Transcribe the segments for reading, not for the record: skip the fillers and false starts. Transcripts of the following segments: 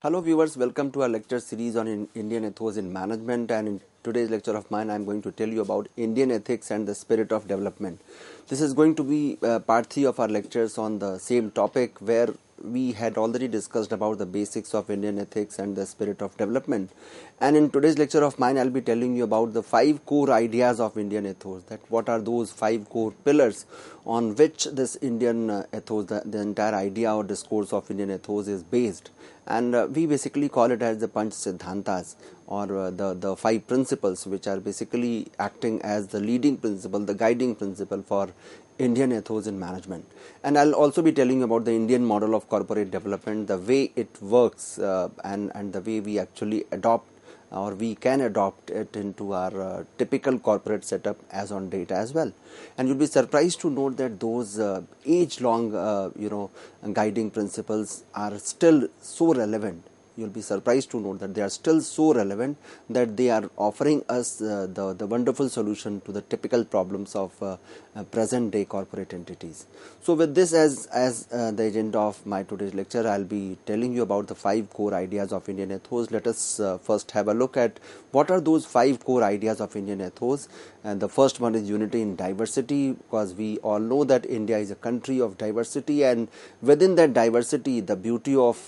Hello viewers, welcome to our lecture series on Indian ethos in management, and in today's lecture of mine I am going to tell you about Indian ethics and the spirit of development. This is going to be part 3 of our lectures on the same topic, where we had already discussed about the basics of Indian ethics and the spirit of development. And in today's lecture of mine I'll be telling you about the 5 core ideas of Indian ethos, that what are those 5 core pillars on which this Indian ethos, the entire idea or discourse of Indian ethos is based. And we basically call it as the Panch Siddhantas, or the 5 principles which are basically acting as the leading principle, the guiding principle for Indian ethos in management. And I'll also be telling you about the Indian model of corporate development, the way it works, and the way we actually adopt, or we can adopt it into our typical corporate setup as on date as well. And you'll be surprised to note that those age-long guiding principles are still so relevant. You'll be surprised to note that they are still so relevant that they are offering us the wonderful solution to the typical problems of present day corporate entities. So with this as the agenda of my today's lecture, I'll be telling you about the 5 core ideas of Indian ethos. Let us first have a look at what are those 5 core ideas of Indian ethos. And the first one is unity in diversity, because we all know that India is a country of diversity, and within that diversity the beauty of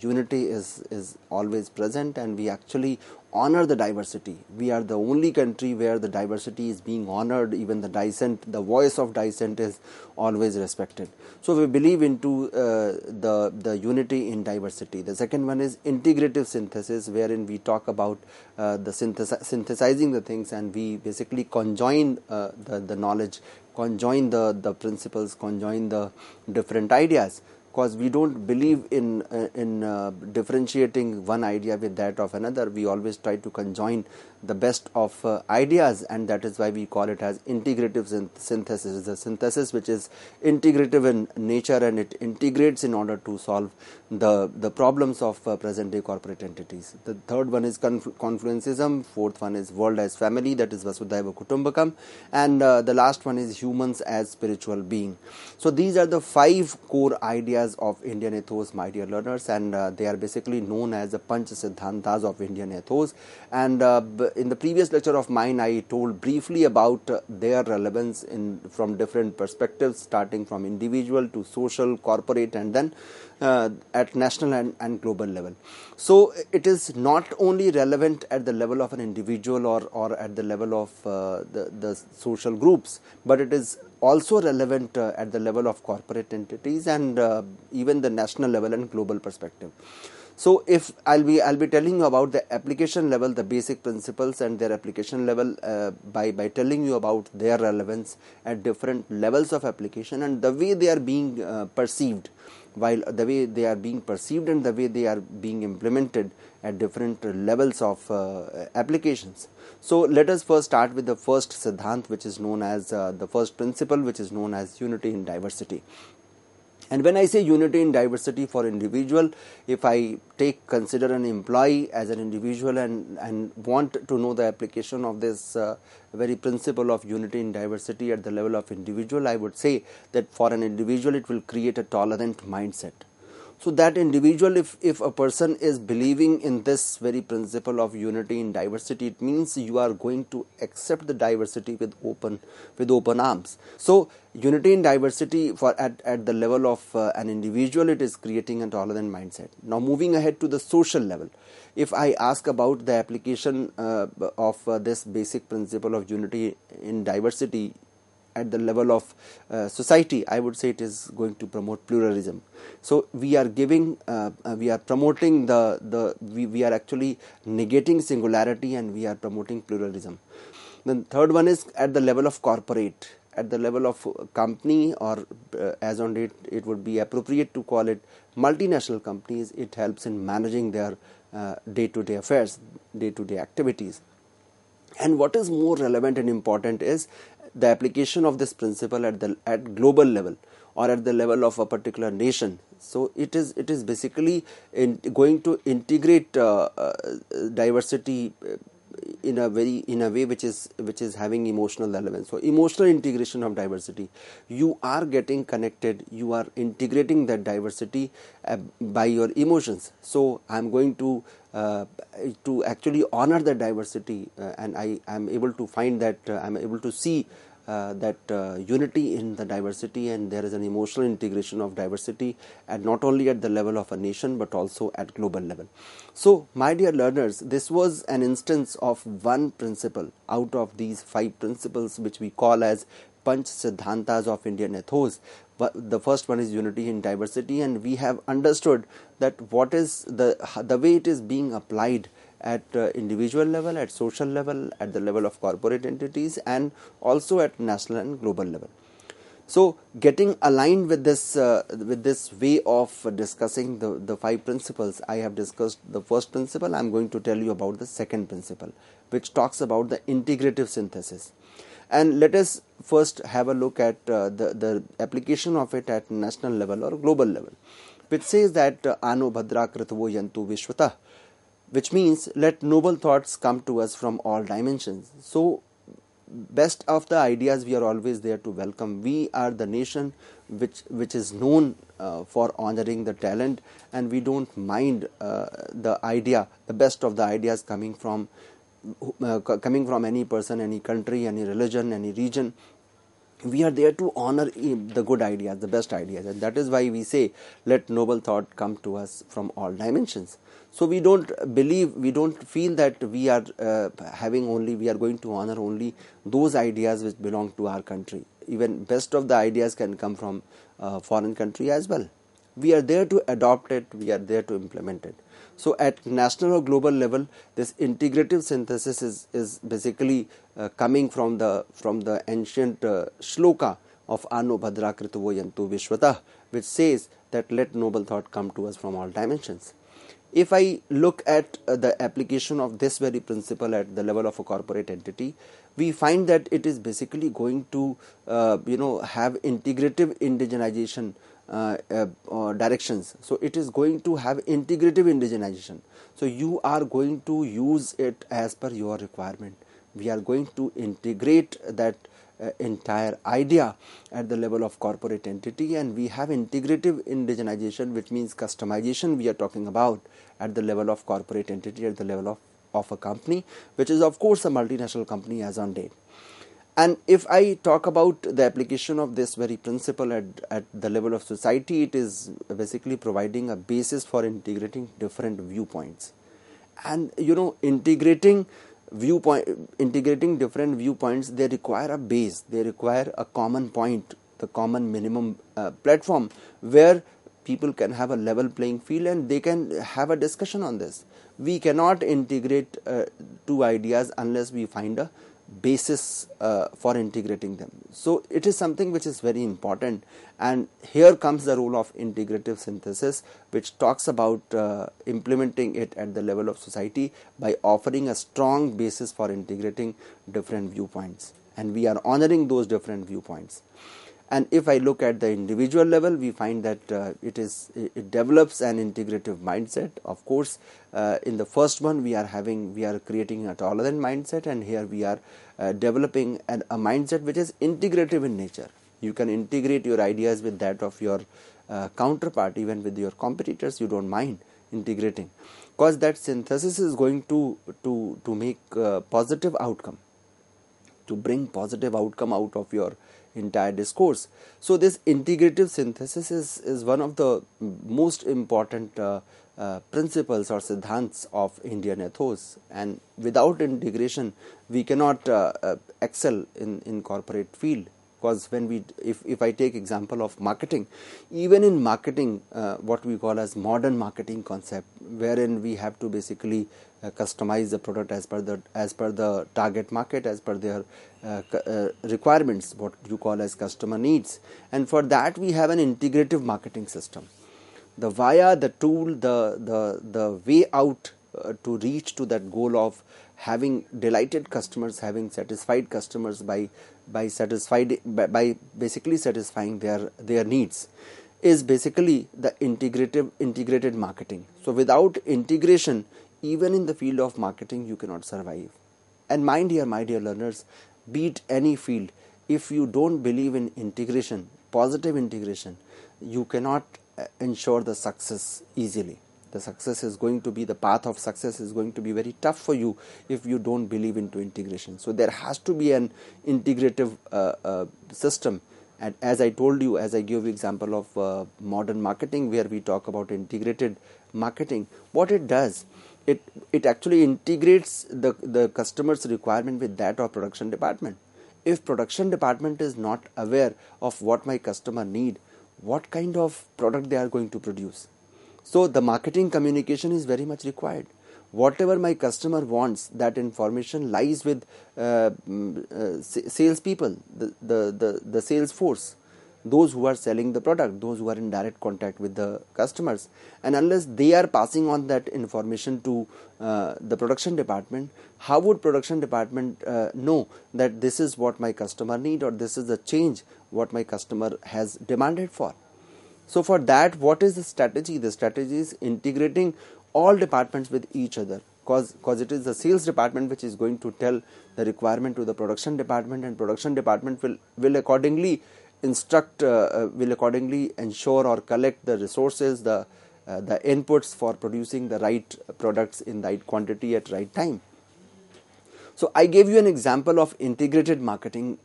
unity is always present, and we actually honor the diversity. We are the only country where the diversity is being honored. Even the dissent, the voice of dissent is always respected. So we believe into the unity in diversity. The second one is integrative synthesis, wherein we talk about the synthesizing the things, and we basically conjoin the knowledge, conjoin the principles, conjoin the different ideas, because we don't believe in differentiating one idea with that of another. We always try to conjoin the best of ideas, and that is why we call it as integrative synthesis. It's a synthesis which is integrative in nature, and it integrates in order to solve the problems of present day corporate entities. The third one is confluencism. Fourth one is world as family, that is Vasudhaiva Kutumbakam, and the last one is humans as spiritual being. So these are the 5 core ideas of Indian ethos, my dear learners, and they are basically known as the Panch Siddhantas of Indian ethos. And in the previous lecture of mine, I told briefly about their relevance from different perspectives, starting from individual to social, corporate, and then at national and global level. So it is not only relevant at the level of an individual or at the level of the social groups, but it is also relevant at the level of corporate entities and even the national level and global perspective. So if I'll be telling you about the application level, the basic principles and their application level, by telling you about their relevance at different levels of application and the way they are being perceived, while the way they are being perceived and the way they are being implemented at different levels of applications. So let us first start with the first Siddhant, which is known as the first principle, which is known as unity in diversity. And when I say unity in diversity for individual, if I consider an employee as an individual and want to know the application of this very principle of unity in diversity at the level of individual, I would say that for an individual it will create a tolerant mindset. So that individual, if a person is believing in this very principle of unity in diversity, it means you are going to accept the diversity with open arms. So unity in diversity at the level of an individual, it is creating a tolerant mindset. Now moving ahead to the social level, if I ask about the application of this basic principle of unity in diversity at the level of society, I would say it is going to promote pluralism. So we are promoting we are actually negating singularity, and we are promoting pluralism. The third one is at the level of corporate, at the level of company, or as on date it would be appropriate to call it multinational companies. It helps in managing their day-to-day affairs, day-to-day activities. And what is more relevant and important is the application of this principle at global level or at the level of a particular nation. So it is basically going to integrate diversity in a way which is having emotional relevance. So emotional integration of diversity, you are getting connected, you are integrating that diversity by your emotions. So I'm going to actually honor the diversity, and I am able to find that I'm able to see that unity in the diversity, and there is an emotional integration of diversity, and not only at the level of a nation but also at global level. So my dear learners, this was an instance of one principle out of these 5 principles which we call as Panch Siddhantas of Indian ethos. But the first one is unity in diversity, and we have understood that what is the way it is being applied at individual level, at social level, at the level of corporate entities, and also at national and global level. So getting aligned with this way of discussing the 5 principles, I have discussed the first principle. I am going to tell you about the second principle, which talks about the integrative synthesis. And let us first have a look at the application of it at national level or global level, which says that Ano Bhadra Kritavo Yantu Vishwatah, which means let noble thoughts come to us from all dimensions. So best of the ideas we are always there to welcome. We are the nation which is known for honoring the talent, and we don't mind the best of the ideas coming from any person, any country, any religion, any region. We are there to honor the good ideas, the best ideas, and that is why we say let noble thought come to us from all dimensions. So we don't feel that we are we are going to honor only those ideas which belong to our country. Even best of the ideas can come from foreign country as well. We are there to adopt it, we are there to implement it. So at national or global level, this integrative synthesis is basically coming from the ancient shloka of Ano Bhadra Kritavo Yantu Vishwatah, which says that let noble thought come to us from all dimensions. If I look at the application of this very principle at the level of a corporate entity, we find that it is basically going to have integrative indigenization directions. So it is going to have integrative indigenization. So you are going to use it as per your requirement. We are going to integrate that entire idea at the level of corporate entity, and we have integrative indigenization, which means customization we are talking about at the level of corporate entity, at the level of a company, which is of course a multinational company as on date. And if I talk about the application of this very principle at the level of society, it is basically providing a basis for integrating different viewpoints. And integrating different viewpoints, they require a base, they require a common point, the common minimum platform where people can have a level playing field and they can have a discussion on this. We cannot integrate 2 ideas unless we find a basis for integrating them. So it is something which is very important, and here comes the role of integrative synthesis, which talks about implementing it at the level of society by offering a strong basis for integrating different viewpoints, and we are honoring those different viewpoints. And if I look at the individual level, we find that it develops an integrative mindset. Of course, in the first one we are creating a tolerant mindset, and here we are developing a mindset which is integrative in nature. You can integrate your ideas with that of your counterpart, even with your competitors. You don't mind integrating, because that synthesis is going to make positive outcome, to bring positive outcome out of your entire discourse. So this integrative synthesis is one of the most important principles or siddhants of Indian ethos, and without integration we cannot excel in corporate field. Because when if I take example of marketing, even in marketing, what we call as modern marketing concept, wherein we have to basically customize the product as per the target market, as per their requirements, what you call as customer needs, and for that we have an integrative marketing system. The via, the tool, the way out to reach to that goal of having delighted customers, having satisfied customers by basically satisfying their needs, is basically the integrated marketing. So without integration, even in the field of marketing, you cannot survive. And my dear learners, be it any field, if you don't believe in integration, positive integration, you cannot ensure the success easily. The success is going to be, the path of success is going to be very tough for you if you don't believe into integration. So there has to be an integrative system. And as I told you, as I gave you example of modern marketing, where we talk about integrated marketing, what it does, it actually integrates the customer's requirement with that of production department. If production department is not aware of what my customer need, what kind of product they are going to produce? So the marketing communication is very much required. Whatever my customer wants, that information lies with salespeople, the sales force, those who are selling the product, those who are in direct contact with the customers. And unless they are passing on that information to the production department, how would production department know that this is what my customer need, or this is the change what my customer has demanded for? So for that, what is the strategy? The strategy is integrating all departments with each other, because it is the sales department which is going to tell the requirement to the production department, and production department will accordingly instruct, will accordingly ensure or collect the resources, the inputs for producing the right products in the right quantity at right time. So I gave you an example of integrated marketing,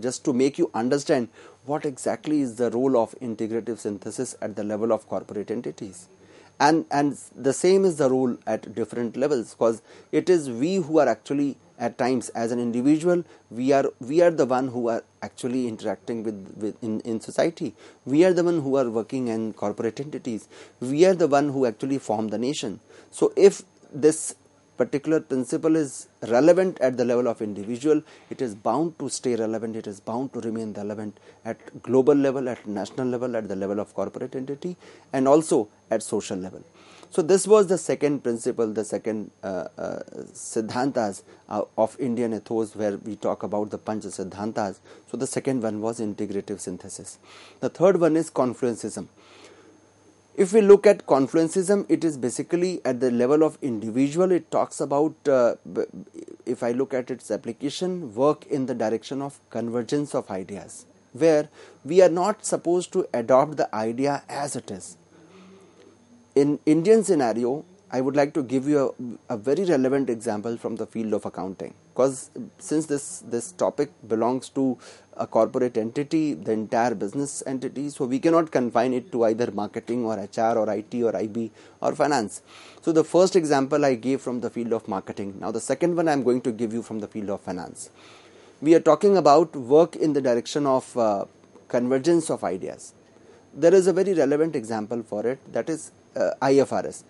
just to make you understand what exactly is the role of integrative synthesis at the level of corporate entities. And the same is the role at different levels, because it is we who are actually, at times as an individual, we are the one who are actually interacting with in society. We are the one who are working in corporate entities. We are the one who actually form the nation. So if this particular principle is relevant at the level of individual, it is bound to stay relevant, it is bound to remain relevant at global level, at national level, at the level of corporate entity, and also at social level. So this was the second principle, the second siddhantas of Indian ethos, where we talk about the Pancha Siddhantas. So the second one was integrative synthesis. The third one is confluencism. If we look at confluencism, it is basically at the level of individual. It talks about, if I look at its application, work in the direction of convergence of ideas, where we are not supposed to adopt the idea as it is. In Indian scenario, I would like to give you a very relevant example from the field of accounting, because since this topic belongs to a corporate entity, the entire business entity, so we cannot confine it to either marketing or HR or IT or IB or finance. So the first example I gave from the field of marketing. Now the second one I am going to give you from the field of finance. We are talking about work in the direction of convergence of ideas. There is a very relevant example for it, that is IFRS,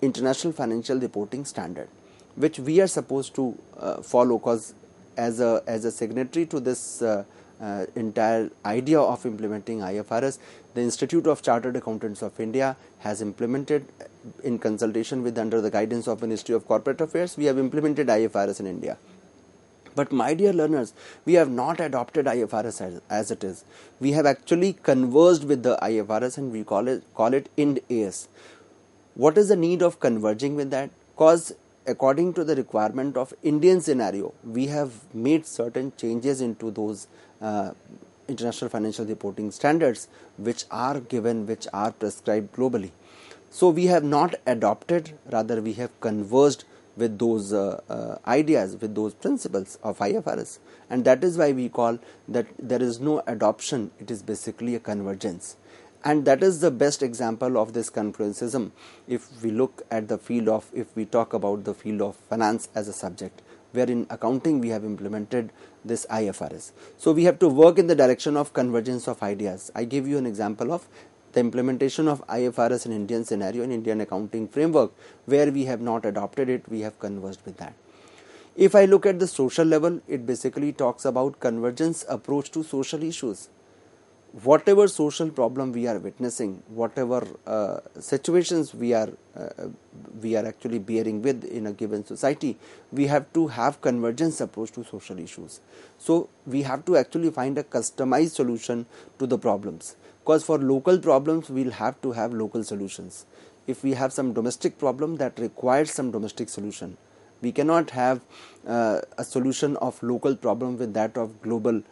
International Financial Reporting Standard, which we are supposed to follow, because as a signatory to this entire idea of implementing IFRS, the Institute of Chartered Accountants of India has implemented, in consultation with, under the guidance of Ministry of Corporate Affairs, we have implemented IFRS in India. But my dear learners, we have not adopted IFRS as it is. We have actually conversed with the IFRS, and we call it Ind AS. What is the need of converging with that? Because according to the requirement of Indian scenario, we have made certain changes into those international financial reporting standards, which are given, which are prescribed globally. So we have not adopted, rather we have conversed with those ideas, with those principles of IFRS, and that is why we call that there is no adoption, it is basically a convergence. And that is the best example of this confluencism if we look at the field of, if we talk about the field of finance as a subject, where in accounting we have implemented this IFRS. So we have to work in the direction of convergence of ideas. I gave you an example of the implementation of IFRS in Indian scenario, in Indian accounting framework, where we have not adopted it, we have conversed with that. If I look at the social level, it basically talks about convergence approach to social issues. Whatever social problem we are witnessing, whatever situations we are actually bearing with in a given society, we have to have convergence approach to social issues. So we have to actually find a customized solution to the problems, because for local problems we'll have to have local solutions. If we have some domestic problem that requires some domestic solution, We cannot have a solution of local problem with that of global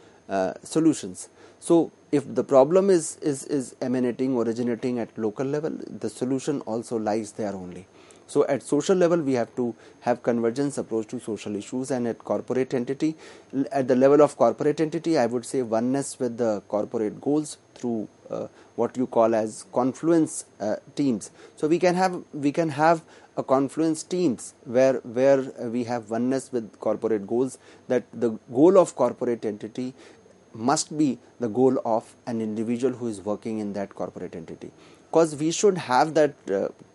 solutions. So if the problem is emanating, originating at local level, the solution also lies there only. So at social level, we have to have convergence approach to social issues, and at corporate entity, at the level of corporate entity, I would say oneness with the corporate goals through what you call as confluence teams. So we can have a confluence teams where we have oneness with corporate goals, that the goal of corporate entity must be the goal of an individual who is working in that corporate entity, because we should have that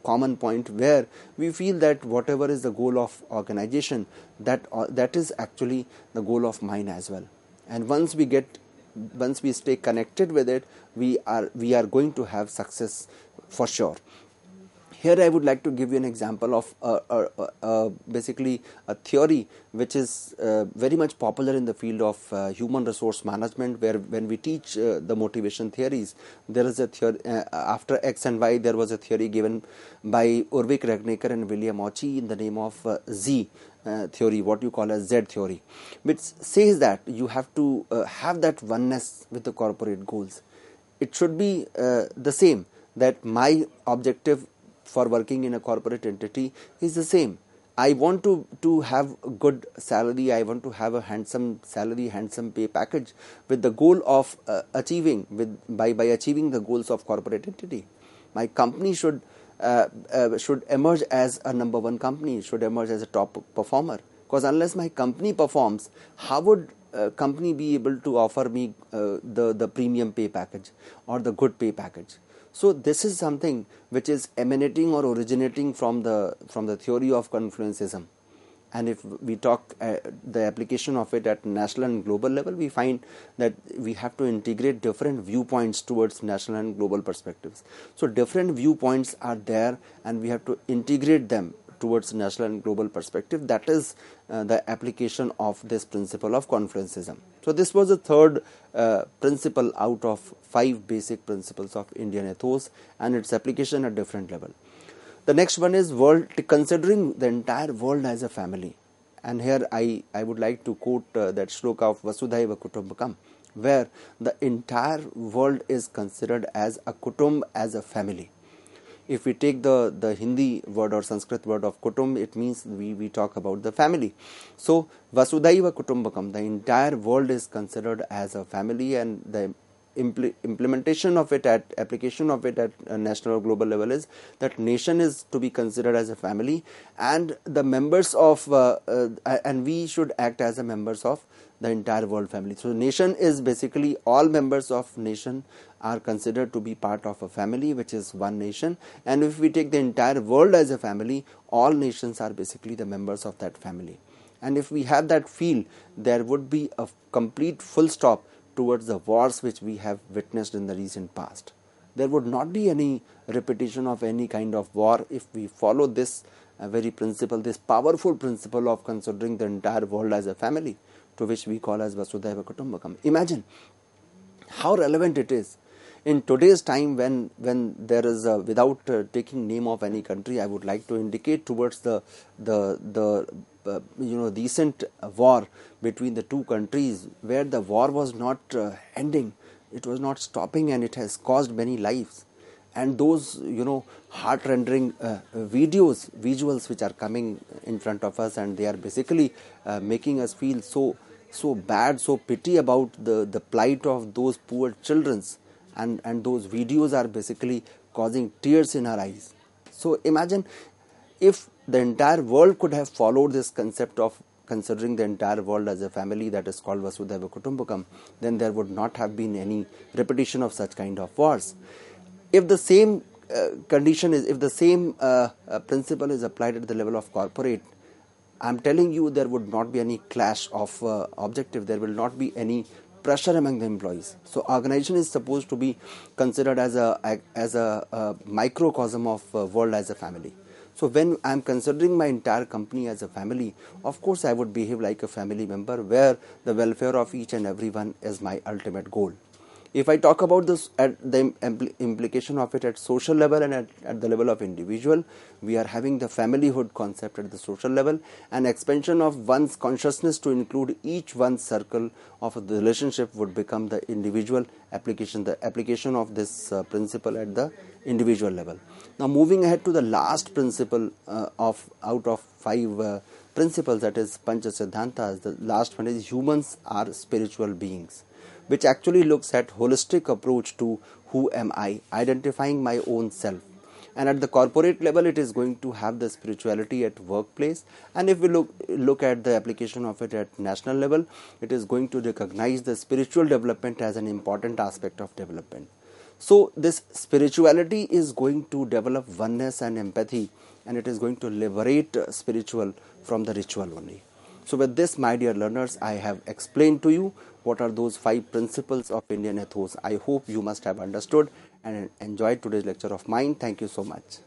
common point where we feel that whatever is the goal of organization, that is actually the goal of mine as well. And once we stay connected with it, we are going to have success for sure. Here I would like to give you an example of basically a theory which is very much popular in the field of human resource management, where when we teach the motivation theories, there is a theory after X and Y. There was a theory given by Ulrich Ragnaker and William Ochi in the name of Z theory, what you call as Z theory, which says that you have to have that oneness with the corporate goals. It should be the same, that my objective for working in a corporate entity is the same. I want to have a good salary, I want to have a handsome salary, handsome pay package, with the goal of achieving by achieving the goals of corporate entity. My company should emerge as a number one company, should emerge as a top performer, because unless my company performs, how would company be able to offer me the premium pay package or the good pay package? So this is something which is emanating or originating from the theory of confluenceism. And if we talk the application of it at national and global level, we find that we have to integrate different viewpoints towards national and global perspectives. So different viewpoints are there, and we have to integrate them towards national and global perspective. That is the application of this principle of confluenceism. So this was the third principle out of 5 basic principles of Indian ethos, and its application at different level. The next one is considering the entire world as a family. And here I would like to quote that shloka of Vasudhaiva Kutumbakam, where the entire world is considered as a kutumb, as a family. If we take the Hindi word or Sanskrit word of kutumb, it means we talk about the family. So Vasudhaiva Kutumbakam, the entire world is considered as a family, and the implementation of it, at application of it at a national or global level, is that nation is to be considered as a family, and the members of and we should act as a members of the entire world family. So nation is basically all members of nation are considered to be part of a family, which is one nation. And if we take the entire world as a family, all nations are basically the members of that family. And if we have that feel, there would be a complete full stop towards the wars which we have witnessed in the recent past. There would not be any repetition of any kind of war if we follow this very principle, this powerful principle of considering the entire world as a family, to which we call as Vasudhaiva Kutumbakam. Imagine how relevant it is in today's time, when there is without taking name of any country, I would like to indicate towards the recent war between the two countries, where the war was not ending, it was not stopping, and it has caused many lives. And those heart-rending visuals which are coming in front of us, and they are basically making us feel so bad, so pity about the plight of those poor children's, and those videos are basically causing tears in our eyes. So imagine if the entire world could have followed this concept of considering the entire world as a family, that is called Vasudhaiva Kutumbakam, then there would not have been any repetition of such kind of wars. If the same if the same principle is applied at the level of corporate, I am telling you, there would not be any clash of objective. There will not be any pressure among the employees. So organization is supposed to be considered as a microcosm of world as a family. So when I am considering my entire company as a family, of course I would behave like a family member, where the welfare of each and everyone is my ultimate goal. If I talk about this at the implication of it at social level and at the level of individual, we are having the familyhood concept at the social level, and expansion of one's consciousness to include each one's circle of the relationship would become the individual application, the application of this principle at the individual level. Now moving ahead to the last principle out of 5 principles, that is Pancha Siddhantas, the last one is humans are spiritual beings, which actually looks at holistic approach to who am I, identifying my own self. And at the corporate level, it is going to have the spirituality at workplace, and if we look at the application of it at national level, it is going to recognize the spiritual development as an important aspect of development. So this spirituality is going to develop oneness and empathy, and it is going to liberate spiritual from the ritual only. So with this, my dear learners, I have explained to you what are those 5 principles of Indian ethos. I hope you must have understood and enjoyed today's lecture of mine. Thank you so much.